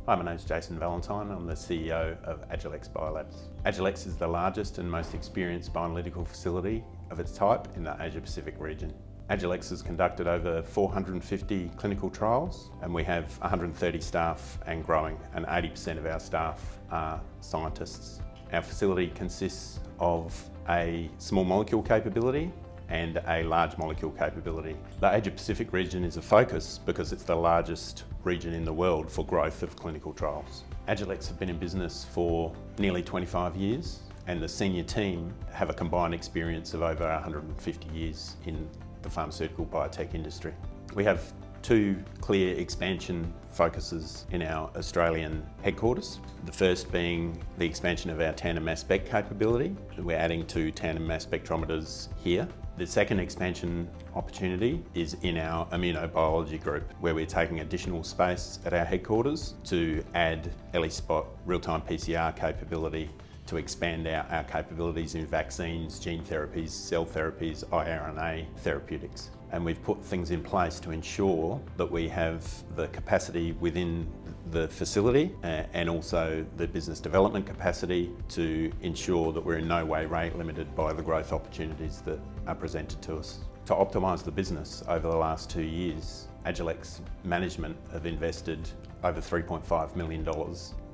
Hi, my name's Jason Valentine. I'm the CEO of Agilex Biolabs. Agilex is the largest and most experienced bioanalytical facility of its type in the Asia-Pacific region. Agilex has conducted over 450 clinical trials, and we have 130 staff and growing, and 80% of our staff are scientists. Our facility consists of a small molecule capability and a large molecule capability. The Asia-Pacific region is a focus because it's the largest region in the world for growth of clinical trials. Agilex have been in business for nearly 25 years, and the senior team have a combined experience of over 150 years in the pharmaceutical biotech industry. We have two clear expansion focuses in our Australian headquarters. The first being the expansion of our tandem mass spec capability. We're adding 2 tandem mass spectrometers here. The second expansion opportunity is in our immunobiology group, where we're taking additional space at our headquarters to add ELISpot real-time PCR capability to expand our capabilities in vaccines, gene therapies, cell therapies, RNA therapeutics. And we've put things in place to ensure that we have the capacity within the facility and also the business development capacity to ensure that we're in no way rate limited by the growth opportunities that are presented to us. To optimise the business over the last 2 years, Agilex management have invested over $3.5 million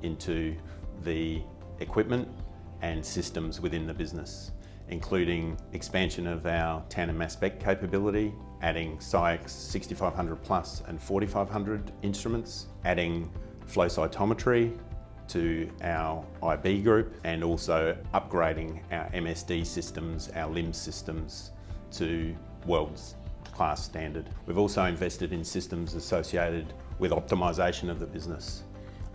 into the equipment and systems within the business, including expansion of our tandem mass spec capability, adding SciEx 6500 plus and 4500 instruments, adding flow cytometry to our IB group, and also upgrading our MSD systems, our LIMS systems, to world's class standard. We've also invested in systems associated with optimisation of the business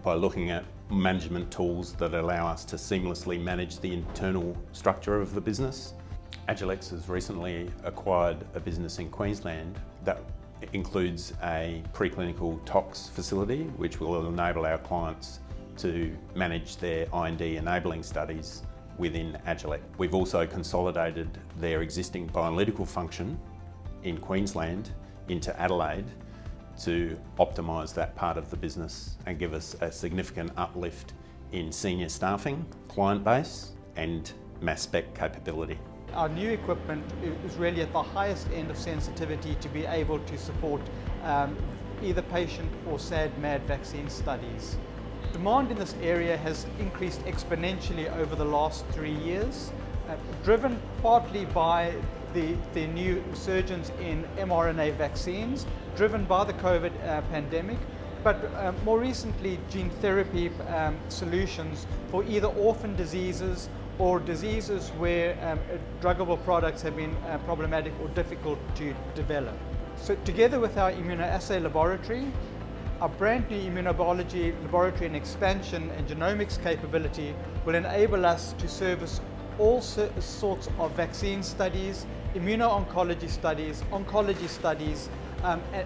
by looking at management tools that allow us to seamlessly manage the internal structure of the business. Agilex has recently acquired a business in Queensland that includes a preclinical tox facility, which will enable our clients to manage their IND enabling studies within Agilex. We've also consolidated their existing bioanalytical function in Queensland into Adelaide to optimise that part of the business and give us a significant uplift in senior staffing, client base and mass spec capability. Our new equipment is really at the highest end of sensitivity to be able to support either patient or SAD/MAD vaccine studies. Demand in this area has increased exponentially over the last 3 years, driven partly by the new surgence in mRNA vaccines, driven by the COVID pandemic, but more recently gene therapy solutions for either orphan diseases or diseases where druggable products have been problematic or difficult to develop. So together with our immunoassay laboratory, our brand new immunobiology laboratory and expansion and genomics capability will enable us to service all sorts of vaccine studies, immuno-oncology studies, oncology studies,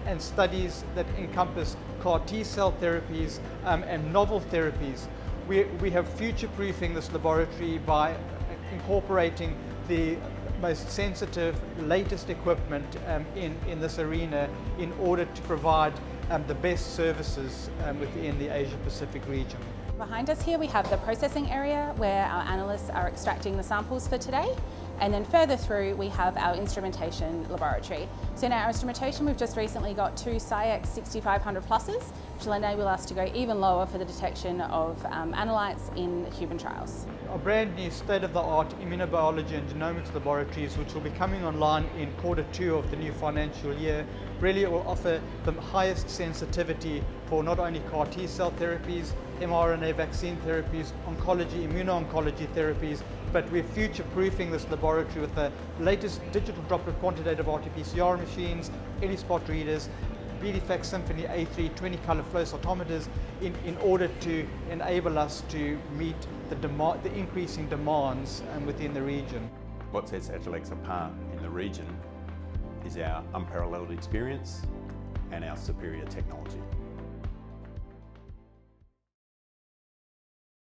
and studies that encompass CAR T-cell therapies and novel therapies. We have future-proofing this laboratory by incorporating the most sensitive, latest equipment in this arena in order to provide the best services within the Asia-Pacific region. Behind us here we have the processing area where our analysts are extracting the samples for today, and then further through we have our instrumentation laboratory. So in our instrumentation we've just recently got 2 SciEx 6500 pluses, which will enable us to go even lower for the detection of analytes in human trials. Our brand new state-of-the-art immunobiology and genomics laboratories, which will be coming online in Q2 of the new financial year, really will offer the highest sensitivity for not only CAR T-cell therapies, mRNA vaccine therapies, oncology, immuno-oncology therapies, but we're future-proofing this laboratory with the latest digital droplet quantitative RT-PCR machines, ELISpot readers, BD-Fax Symphony A3 20-color flow cytometers in order to enable us to meet the increasing demands within the region. What sets Agilex apart in the region is our unparalleled experience and our superior technology.